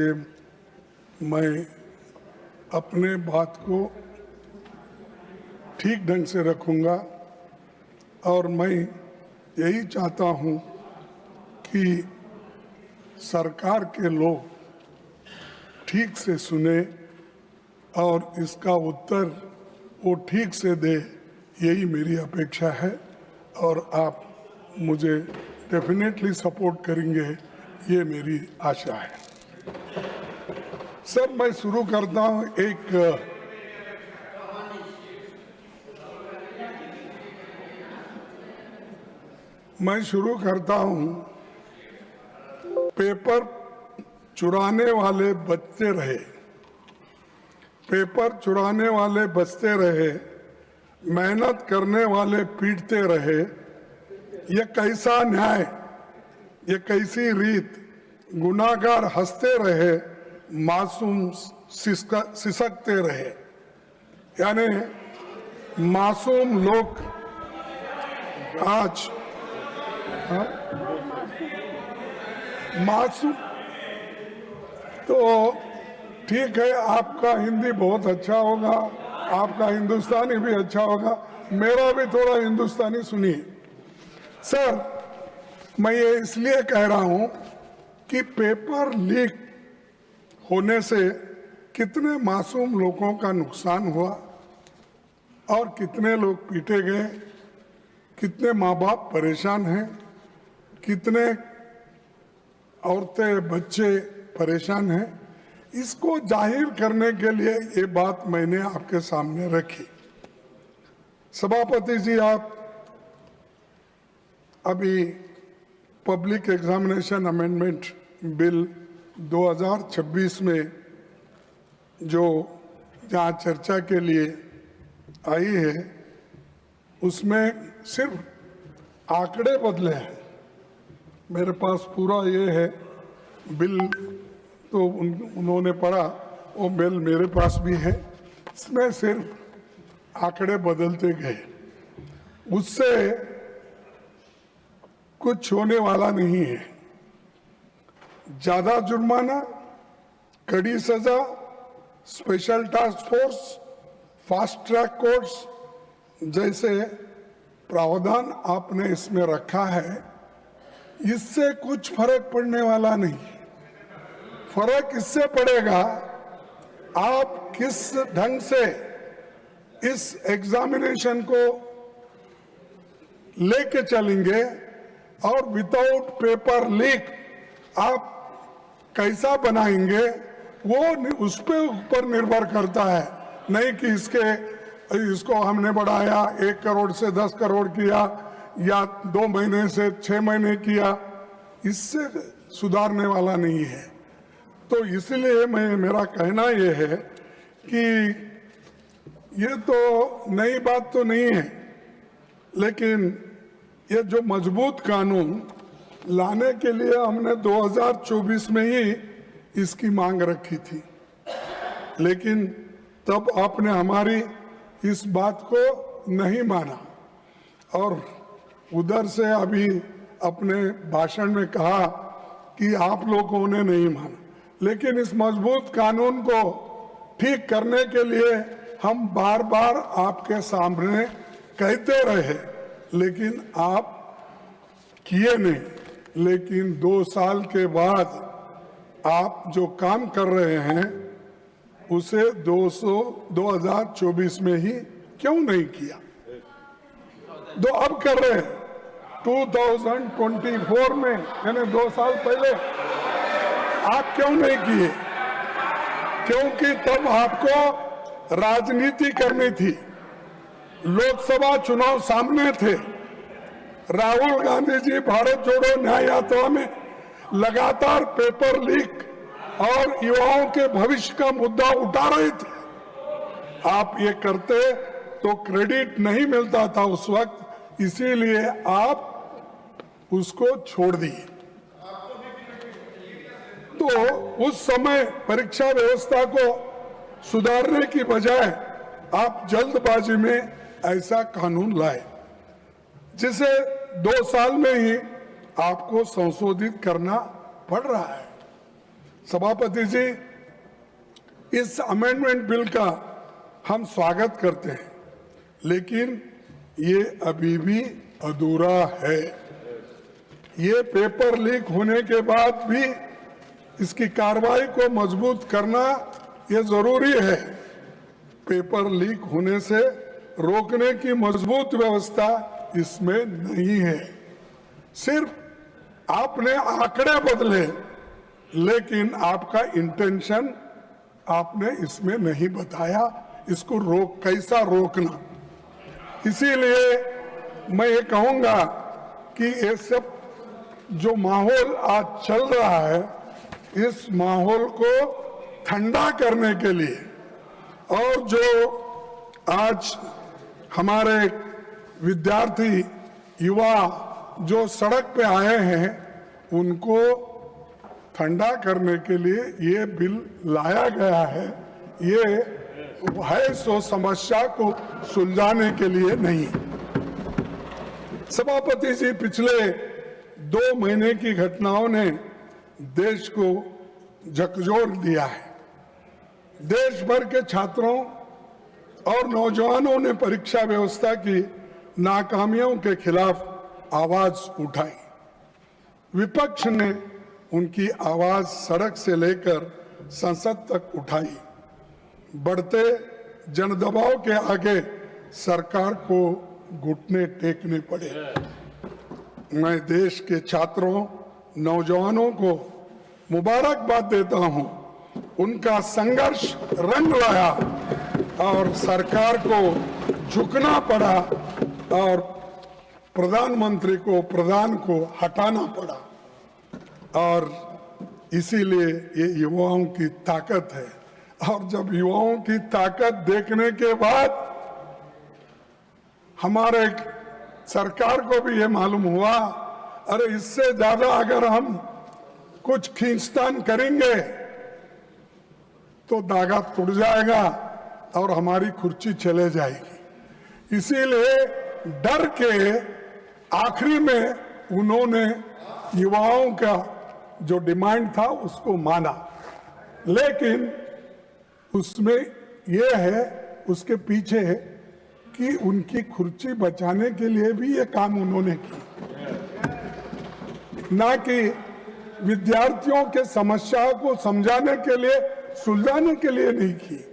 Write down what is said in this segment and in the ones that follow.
मैं अपने बात को ठीक ढंग से रखूंगा और मैं यही चाहता हूं कि सरकार के लोग ठीक से सुने और इसका उत्तर वो ठीक से दे, यही मेरी अपेक्षा है और आप मुझे डेफिनेटली सपोर्ट करेंगे, ये मेरी आशा है। सर, मैं शुरू करता हूं पेपर चुराने वाले बचते रहे, पेपर चुराने वाले बचते रहे, मेहनत करने वाले पीटते रहे। ये कैसा न्याय, ये कैसी रीत, गुनाहगार हंसते रहे, मासूम सिसकते रहे। यानी मासूम लोग आज मासूम तो ठीक है, आपका हिंदी बहुत अच्छा होगा, आपका हिंदुस्तानी भी अच्छा होगा, मेरा भी थोड़ा हिंदुस्तानी सुनिए। सर, मैं ये इसलिए कह रहा हूं कि पेपर लीक होने से कितने मासूम लोगों का नुकसान हुआ और कितने लोग पीटे गए, कितने माँ बाप परेशान हैं, कितने औरतें बच्चे परेशान हैं। इसको जाहिर करने के लिए ये बात मैंने आपके सामने रखी। सभापति जी, आप अभी पब्लिक एग्जामिनेशन अमेंडमेंट बिल 2026 में जो जहाँ चर्चा के लिए आई है, उसमें सिर्फ आंकड़े बदले हैं। मेरे पास पूरा ये है बिल, तो उन्होंने पढ़ा, वो बिल मेरे पास भी है। इसमें सिर्फ आंकड़े बदलते गए, उससे कुछ होने वाला नहीं है। ज्यादा जुर्माना, कड़ी सजा, special task force, fast track courts जैसे प्रावधान आपने इसमें रखा है, इससे कुछ फर्क पड़ने वाला नहीं। फर्क इससे पड़ेगा आप किस ढंग से इस एग्जामिनेशन को लेके चलेंगे और विदाउट पेपर लीक आप कैसा बनाएंगे, वो उस पे ऊपर निर्भर करता है। नहीं कि इसको हमने बढ़ाया 1 करोड़ से 10 करोड़ किया या 2 महीने से 6 महीने किया, इससे सुधारने वाला नहीं है। तो इसलिए मेरा कहना ये है कि ये तो नई बात तो नहीं है, लेकिन ये जो मजबूत कानून लाने के लिए हमने 2024 में ही इसकी मांग रखी थी, लेकिन तब आपने हमारी इस बात को नहीं माना और उधर से अभी अपने भाषण में कहा कि आप लोगों ने नहीं माना। लेकिन इस मजबूत कानून को ठीक करने के लिए हम बार बार आपके सामने कहते रहे, लेकिन आप किए नहीं। लेकिन 2 साल के बाद आप जो काम कर रहे हैं उसे 2024 में ही क्यों नहीं किया? तो अब कर रहे हैं 2024 में, यानी 2 साल पहले आप क्यों नहीं किए? क्योंकि तब आपको राजनीति करनी थी, लोकसभा चुनाव सामने थे। राहुल गांधी जी भारत जोड़ो न्याय यात्रा में लगातार पेपर लीक और युवाओं के भविष्य का मुद्दा उठा रहे थे। आप ये करते तो क्रेडिट नहीं मिलता था उस वक्त, इसीलिए आप उसको छोड़ दिए। तो उस समय परीक्षा व्यवस्था को सुधारने की बजाय आप जल्दबाजी में ऐसा कानून लाए, जिसे 2 साल में ही आपको संशोधित करना पड़ रहा है। सभापति जी, इस अमेंडमेंट बिल का हम स्वागत करते हैं, लेकिन ये अभी भी अधूरा है। ये पेपर लीक होने के बाद भी इसकी कार्रवाई को मजबूत करना ये जरूरी है। पेपर लीक होने से रोकने की मजबूत व्यवस्था इसमें नहीं है। सिर्फ आपने आंकड़े बदले, लेकिन आपका इंटेंशन आपने इसमें नहीं बताया, इसको कैसा रोकना। इसीलिए मैं ये कहूंगा कि ये सब जो माहौल आज चल रहा है, इस माहौल को ठंडा करने के लिए और जो आज हमारे विद्यार्थी युवा जो सड़क पे आए हैं, उनको ठंडा करने के लिए ये बिल लाया गया है। ये है सो समस्या को सुलझाने के लिए नहीं। सभापति जी, पिछले 2 महीने की घटनाओं ने देश को झकझोर दिया है। देश भर के छात्रों और नौजवानों ने परीक्षा व्यवस्था की नाकामियों के खिलाफ आवाज उठाई। विपक्ष ने उनकी आवाज सड़क से लेकर संसद तक उठाई। बढ़ते जनदबाव के आगे सरकार को घुटने टेकने पड़े। मैं देश के छात्रों, नौजवानों को मुबारकबाद देता हूं। उनका संघर्ष रंग लाया और सरकार को झुकना पड़ा और प्रधानमंत्री को, प्रधान को हटाना पड़ा। और इसीलिए ये युवाओं की ताकत है। और जब युवाओं की ताकत देखने के बाद हमारे सरकार को भी ये मालूम हुआ, अरे इससे ज्यादा अगर हम कुछ खींचतान करेंगे तो धागा टूट जाएगा और हमारी कुर्सी चले जाएगी। इसीलिए डर के आखिरी में उन्होंने युवाओं का जो डिमांड था उसको माना, लेकिन उसमें यह है, उसके पीछे है कि उनकी कुर्सी बचाने के लिए भी ये काम उन्होंने की, ना कि विद्यार्थियों के समस्याओं को समझाने के लिए, सुलझाने के लिए नहीं की।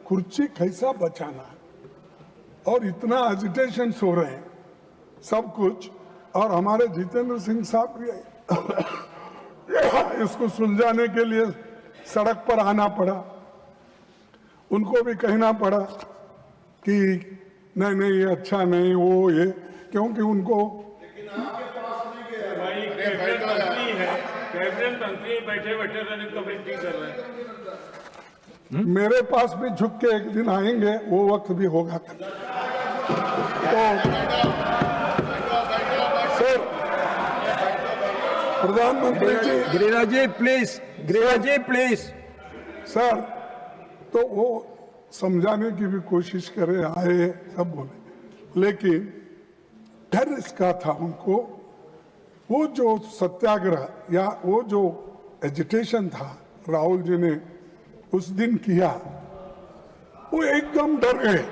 कुर्सी कैसा बचाना और इतना एजिटेशन हो रहे हैं सब कुछ। और हमारे जितेंद्र सिंह साहब भी इसको सुलझाने के लिए सड़क पर आना पड़ा। उनको भी कहना पड़ा कि नहीं नहीं ये अच्छा नहीं, वो ये, क्योंकि उनको बैठे बैठे कमेंट्री कर रहे हैं। मेरे पास भी झुक के एक दिन आएंगे, वो वक्त भी होगा। तो सर, प्रधानमंत्री जी, गिरिराज जी प्लीज सर, तो वो समझाने की भी कोशिश करे, आए सब बोले, लेकिन डर इसका था उनको। वो जो सत्याग्रह या वो जो एजिटेशन था राहुल जी ने उस दिन किया, वो एकदम डर गए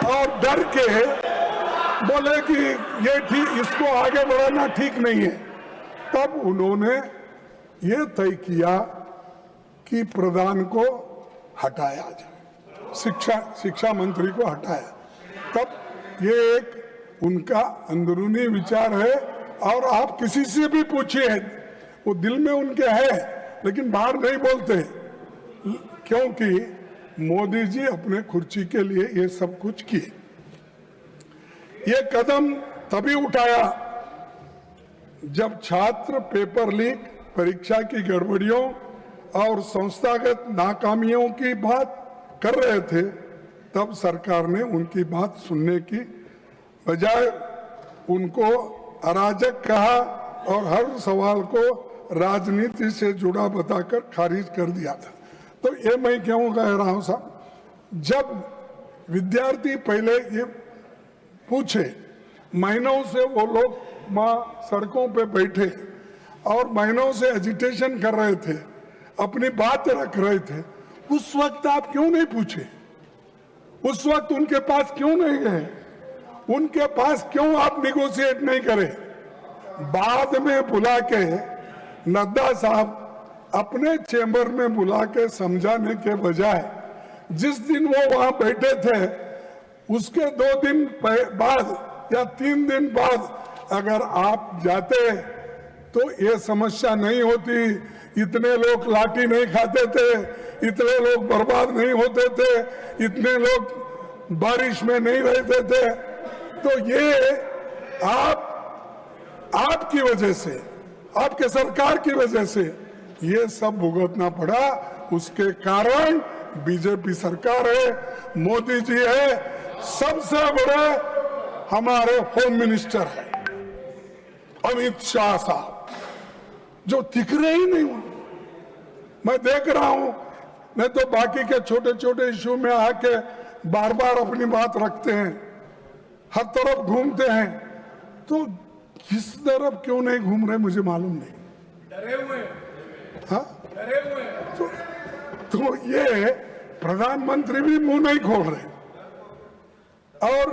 और डर के बोले कि ये ठीक, इसको आगे बढ़ाना ठीक नहीं है। तब उन्होंने ये तय किया कि प्रधान को हटाया जाए, शिक्षा मंत्री को हटाया। तब ये एक उनका अंदरूनी विचार है और आप किसी से भी पूछिए, वो दिल में उनके है लेकिन बाहर नहीं बोलते, क्योंकि मोदी जी अपने कुर्सी के लिए ये सब कुछ किए। ये कदम तभी उठाया जब छात्र पेपर लीक, परीक्षा की गड़बड़ियों और संस्थागत नाकामियों की बात कर रहे थे। तब सरकार ने उनकी बात सुनने की बजाय उनको अराजक कहा और हर सवाल को राजनीति से जुड़ा बताकर खारिज कर दिया था। तो ये मैं क्यों कह रहा हूं साहब, जब विद्यार्थी पहले ये पूछे, महीनों से वो लोग वहां सड़कों पे बैठे और महीनों से एजिटेशन कर रहे थे, अपनी बात रख रहे थे, उस वक्त आप क्यों नहीं पूछे? उस वक्त उनके पास क्यों नहीं गए? उनके पास क्यों आप निगोशिएट नहीं करे? बाद में बुला के नड्डा साहब अपने चेंबर में बुला के समझाने के बजाय जिस दिन वो वहां बैठे थे उसके 2 दिन बाद या 3 दिन बाद अगर आप जाते तो ये समस्या नहीं होती, इतने लोग लाठी नहीं खाते थे, इतने लोग बर्बाद नहीं होते थे, इतने लोग बारिश में नहीं रहते थे। तो ये आपकी वजह से, आपके सरकार की वजह से ये सब भुगतना पड़ा। उसके कारण बीजेपी सरकार है, मोदी जी है, सबसे बड़े हमारे होम मिनिस्टर है अमित शाह साहब, जो दिख रहे ही नहीं। मैं देख रहा हूं, नहीं तो बाकी के छोटे छोटे इश्यू में आके बार बार अपनी बात रखते हैं, हर तरफ घूमते हैं। तो किस तरफ क्यों नहीं घूम रहे मुझे मालूम नहीं। डरे हुए हैं, हाँ? डरे हुए हैं। तो ये प्रधानमंत्री भी मुंह नहीं खोल रहे और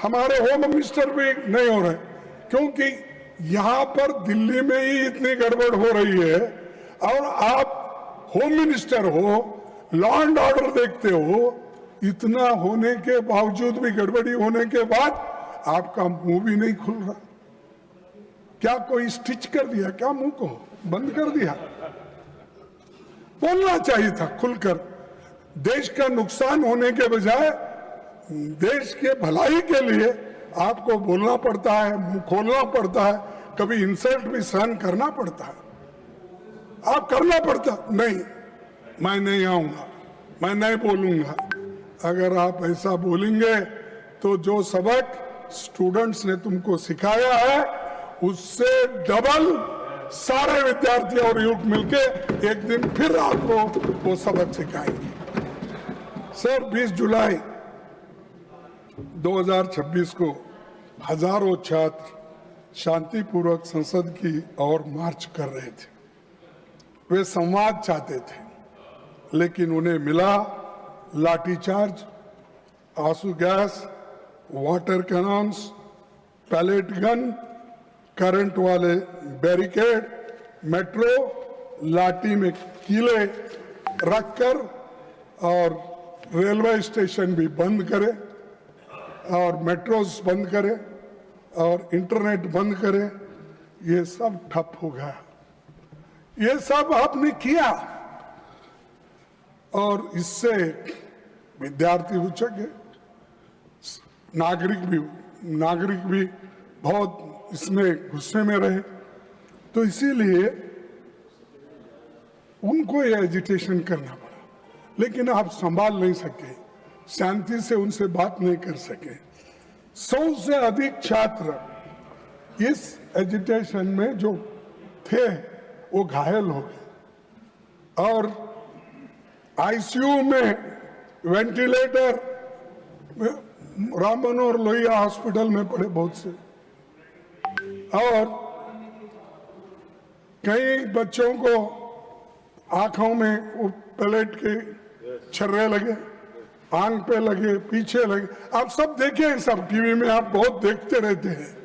हमारे होम मिनिस्टर भी नहीं हो रहे, क्योंकि यहां पर दिल्ली में ही इतनी गड़बड़ हो रही है और आप होम मिनिस्टर हो, लॉ एंड ऑर्डर देखते हो, इतना होने के बावजूद भी, गड़बड़ी होने के बाद आपका मुंह भी नहीं खुल रहा। क्या कोई स्टिच कर दिया क्या? मुंह को बंद कर दिया? बोलना चाहिए था खुलकर। देश का नुकसान होने के बजाय देश के भलाई के लिए आपको बोलना पड़ता है, मुंह खोलना पड़ता है, कभी इंसल्ट भी सहन करना पड़ता है। आप करना पड़ता नहीं, मैं नहीं आऊंगा, मैं नहीं बोलूंगा। अगर आप ऐसा बोलेंगे तो जो सबक स्टूडेंट्स ने तुमको सिखाया है उससे डबल सारे विद्यार्थी और युवक मिलके एक दिन फिर आपको वो सबक सिखाएंगे। सर, 20 जुलाई 2026 को हजारों छात्र शांतिपूर्वक संसद की ओर मार्च कर रहे थे। वे संवाद चाहते थे, लेकिन उन्हें मिला लाठीचार्ज, आंसू gas, water cannons, pellet gun, current वाले बैरिकेड, मेट्रो लाठी में कीले रखकर और रेलवे स्टेशन भी बंद करे और मेट्रोस बंद करे और इंटरनेट बंद करे। ये सब ठप हो गया। ये सब आपने किया और इससे विद्यार्थी उचक गए, नागरिक भी बहुत इसमें गुस्से में रहे। तो इसीलिए उनको ये एजिटेशन करना पड़ा, लेकिन आप संभाल नहीं सके, शांति से उनसे बात नहीं कर सके। 100 से अधिक छात्र इस एजिटेशन में जो थे वो घायल हो गए और आईसीयू में वेंटिलेटर राम मनोहर लोहिया हॉस्पिटल में पड़े बहुत से, और कई बच्चों को आंखों में वो पैलेट के छर्रे लगे, आंख पे लगे, पीछे लगे। आप सब देखे हैं, सब टीवी में आप बहुत देखते रहते हैं।